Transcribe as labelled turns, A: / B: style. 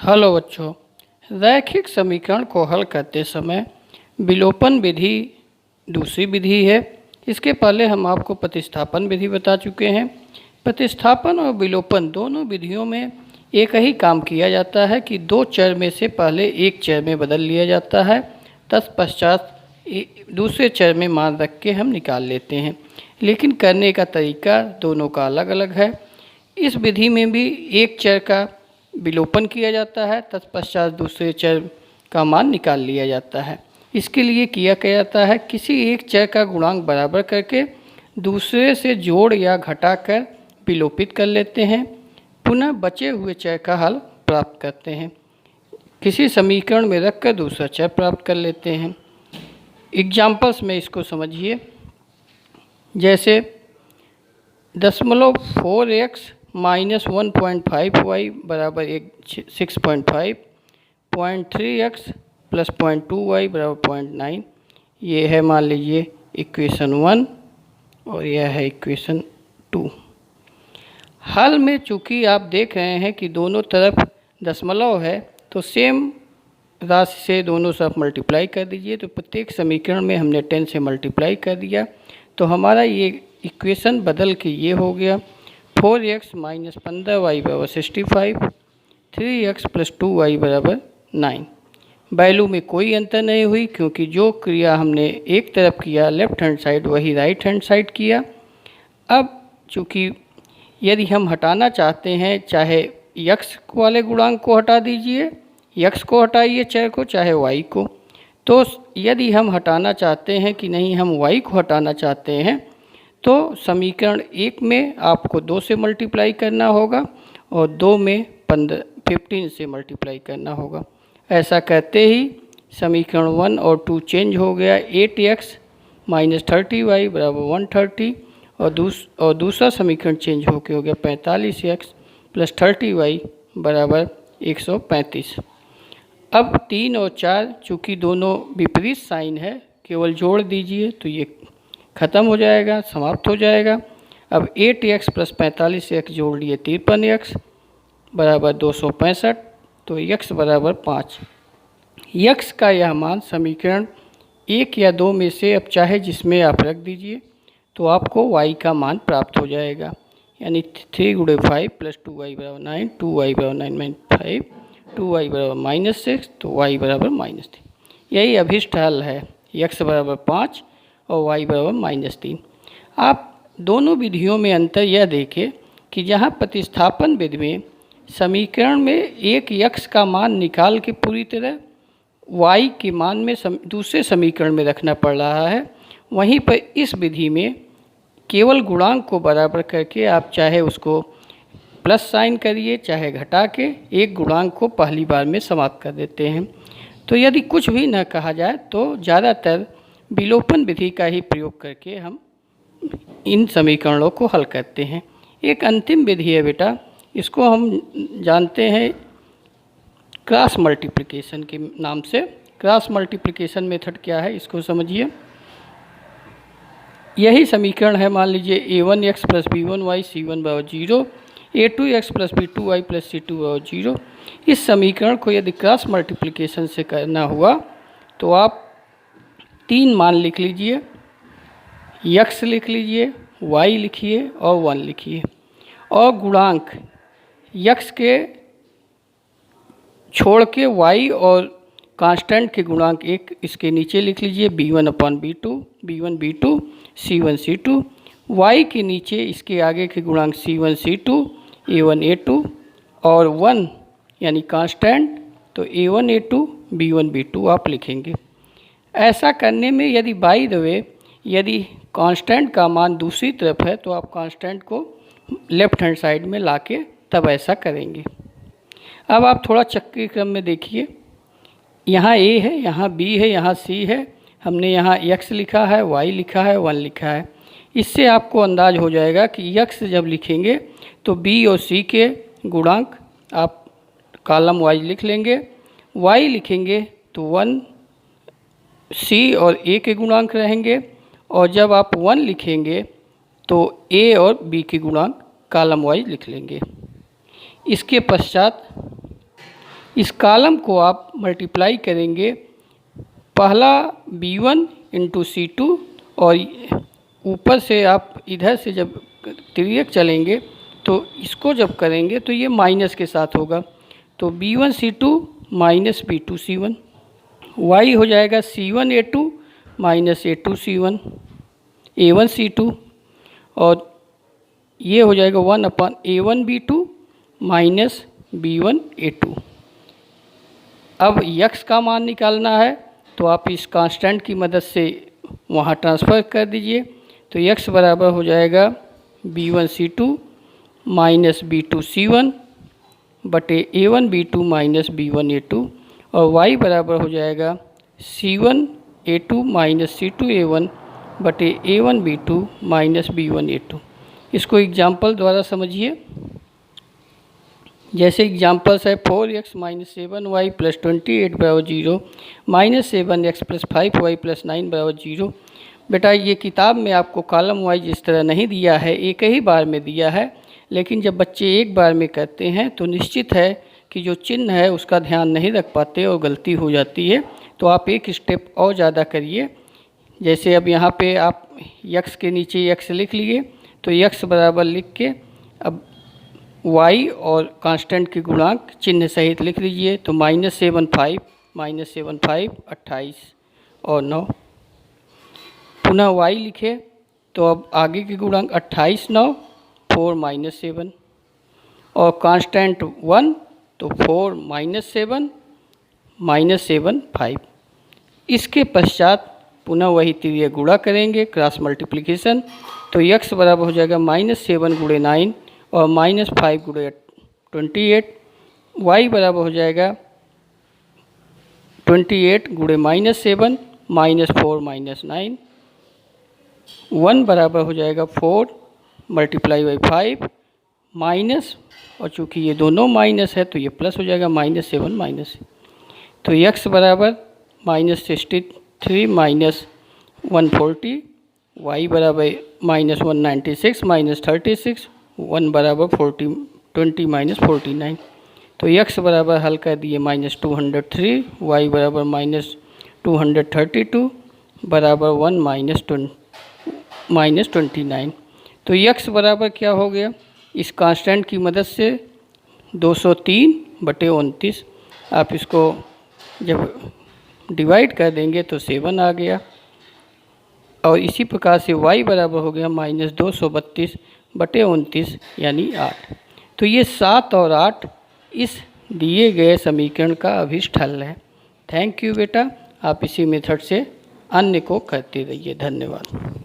A: Hello बच्चों, रैखिक समीकरण को हल करते समय विलोपन विधि दूसरी विधि है। इसके पहले हम आपको प्रतिस्थापन विधि बता चुके हैं। प्रतिस्थापन और विलोपन दोनों विधियों में एक ही काम किया जाता है कि दो चर में से पहले एक चर में बदल लिया जाता है, तत्पश्चात दूसरे चर में मान रख के हम निकाल लेते हैं। लेकिन करने का तरीका दोनों का अलग अलग है। इस विधि में भी एक चर का विलोपन किया जाता है, तत्पश्चात दूसरे चर का मान निकाल लिया जाता है। इसके लिए किया जाता है किसी एक चर का गुणांक बराबर करके दूसरे से जोड़ या घटाकर विलोपित कर लेते हैं, पुनः बचे हुए चर का हल प्राप्त करते हैं। किसी समीकरण में रखकर दूसरा चर प्राप्त कर लेते हैं। एग्जाम्पल्स में इसको समझिए, जैसे 0.4x माइनस 1.5y बराबर 6.5, 0.3x प्लस 0.2y बराबर 0.9। ये है मान लीजिए इक्वेशन 1 और यह है इक्वेशन 2। हल में चूँकि आप देख रहे हैं कि दोनों तरफ दशमलव है, तो सेम राशि से दोनों तरफ मल्टीप्लाई कर दीजिए। तो प्रत्येक समीकरण में हमने 10 से मल्टीप्लाई कर दिया, तो हमारा ये इक्वेशन बदल के ये हो गया 4x माइनस 15y बराबर 65, 3x प्लस 2y बराबर 9। वैल्यू में कोई अंतर नहीं हुई, क्योंकि जो क्रिया हमने एक तरफ किया लेफ्ट हैंड साइड, वही राइट हैंड साइड किया। अब चूँकि यदि हम हटाना चाहते हैं, चाहे x वाले गुणांक को हटा दीजिए, x को हटाइए चर को, चाहे y को। तो यदि हम हटाना चाहते हैं कि नहीं, हम y को हटाना चाहते हैं, तो समीकरण 1 में आपको 2 से मल्टीप्लाई करना होगा और 2 में 15 से मल्टीप्लाई करना होगा। ऐसा करते ही समीकरण 1 और 2 चेंज हो गया। 8x माइनस 30y बराबर 130 और दूसरा समीकरण चेंज होकर हो गया 45x प्लस 30y बराबर 135। अब 3 और 4 चूँकि दोनों विपरीत साइन है, केवल जोड़ दीजिए तो ये ख़त्म हो जाएगा, समाप्त हो जाएगा। अब 8x प्लस 45x जोड़ लिए 53x बराबर 265, तो x बराबर 5। x का यह मान समीकरण 1 या 2 में से अब चाहे जिसमें आप रख दीजिए, तो आपको y का मान प्राप्त हो जाएगा। यानी 3 गुणे 5 प्लस 2y बराबर 9, 2y बराबर 9-5, 2y बराबर -6, तो y बराबर -3। यही अभिष्ट हल है, x बराबर 5 और y बराबर -3। आप दोनों विधियों में अंतर यह देखें कि जहाँ प्रतिस्थापन विधि में समीकरण में एक x का मान निकाल के पूरी तरह y के मान में दूसरे समीकरण में रखना पड़ रहा है, वहीं पर इस विधि में केवल गुणांक को बराबर करके आप चाहे उसको प्लस साइन करिए, चाहे घटा के एक गुणांक को पहली बार में समाप्त कर देते हैं। तो यदि कुछ भी न कहा जाए तो ज़्यादातर विलोपन विधि का ही प्रयोग करके हम इन समीकरणों को हल करते हैं। एक अंतिम विधि है बेटा, इसको हम जानते हैं क्रॉस मल्टीप्लिकेशन के नाम से। क्रॉस मल्टीप्लिकेशन मेथड क्या है, इसको समझिए। यही समीकरण है, मान लीजिए a1x प्लस b1y c1 बराबर 0, a2x plus b2y plus c2 बराबर 0। इस समीकरण को यदि क्रॉस मल्टीप्लिकेशन से करना हुआ तो आप 3 मान लिख लीजिए, x लिख लीजिए, y लिखिए और 1 लिखिए, और गुणांक x के छोड़ के y और कांस्टेंट के गुणांक एक इसके नीचे लिख लीजिए, b1/b2, b1 b2, c1 c2, y के नीचे इसके आगे के गुणांक c1 c2, a1 a2 और 1 यानी कांस्टेंट, तो a1 a2, b1 b2 आप लिखेंगे। ऐसा करने में यदि बाई द वे यदि कांस्टेंट का मान दूसरी तरफ है, तो आप कांस्टेंट को लेफ्ट हैंड साइड में लाके तब ऐसा करेंगे। अब आप थोड़ा चक्रीय क्रम में देखिए, यहाँ a है, यहाँ b है, यहाँ c है, हमने यहाँ x लिखा है, y लिखा है, 1 लिखा है। इससे आपको अंदाज हो जाएगा कि x जब लिखेंगे तो b और c के गुणांक आप कॉलम वाइज लिख लेंगे, y लिखेंगे तो 1 c और a के गुणांक रहेंगे, और जब आप 1 लिखेंगे तो a और b के गुणांक कॉलम वाइज लिख लेंगे। इसके पश्चात इस कॉलम को आप मल्टीप्लाई करेंगे, पहला B1 इंटू C2 और ऊपर से आप इधर से जब तिर्यक चलेंगे तो इसको जब करेंगे तो ये माइनस के साथ होगा, तो B1C2 माइनस B2C1, y हो जाएगा C1A2 माइनस A2C1 A1C2, और ये हो जाएगा 1/A1B2 माइनस B1A2। अब यक्स का मान निकालना है तो आप इस कांस्टेंट की मदद से वहाँ ट्रांसफ़र कर दीजिए, तो यक्स बराबर हो जाएगा B1C2 माइनस B2C1 बटे A1B2 माइनस B1A2, और y बराबर हो जाएगा C1A2 माइनस C2A1 बटे A1B2 माइनस B1A2। इसको एग्जाम्पल द्वारा समझिए। जैसे एग्जाम्पल्स है 4x माइनस 7y प्लस 28 बराबर 0, minus 7x plus 5y plus 9 बराबर 0। बेटा ये किताब में आपको कॉलम वाइज इस तरह नहीं दिया है, एक ही बार में दिया है, लेकिन जब बच्चे एक बार में करते हैं तो निश्चित है कि जो चिन्ह है उसका ध्यान नहीं रख पाते और गलती हो जाती है। तो आप एक स्टेप और ज़्यादा करिए। जैसे अब यहाँ पे आप यक्स के नीचे यक्स लिख लिए, तो यक्स बराबर लिख के अब y और कांस्टेंट के गुणांक चिन्ह सहित लिख लीजिए, तो -7 28 और 9। पुनः y लिखे तो अब आगे के गुणांक 28 9 4 -7 और कांस्टेंट 1 तो 4 -7 -7 5। इसके पश्चात पुनः वही तिर्यक गुणा करेंगे, क्रॉस मल्टीप्लिकेशन, तो x बराबर हो जाएगा -7 गुणे 9 और -5 गुणे 28, y बराबर हो जाएगा 28 गुणे -7 -4 -9, 1 बराबर हो जाएगा 4 मल्टीप्लाई बाई 5 माइनस, और चूँकि ये दोनों माइनस है तो ये प्लस हो जाएगा -7 माइनस, तो x बराबर -63 माइनस 140, y बराबर -196 माइनस 36, 1 बराबर 20 माइनस 49, तो x बराबर हल कर दिए -203, y बराबर -232 बराबर 1 -29। तो x बराबर क्या हो गया, इस कांस्टेंट की मदद से 203/29, आप इसको जब डिवाइड कर देंगे तो 7 आ गया, और इसी प्रकार से y बराबर हो गया -232/29 यानी 8। तो ये 7 और 8 इस दिए गए समीकरण का अभिष्ट हल है। थैंक यू बेटा, आप इसी मेथड से अन्य को करते रहिए। धन्यवाद।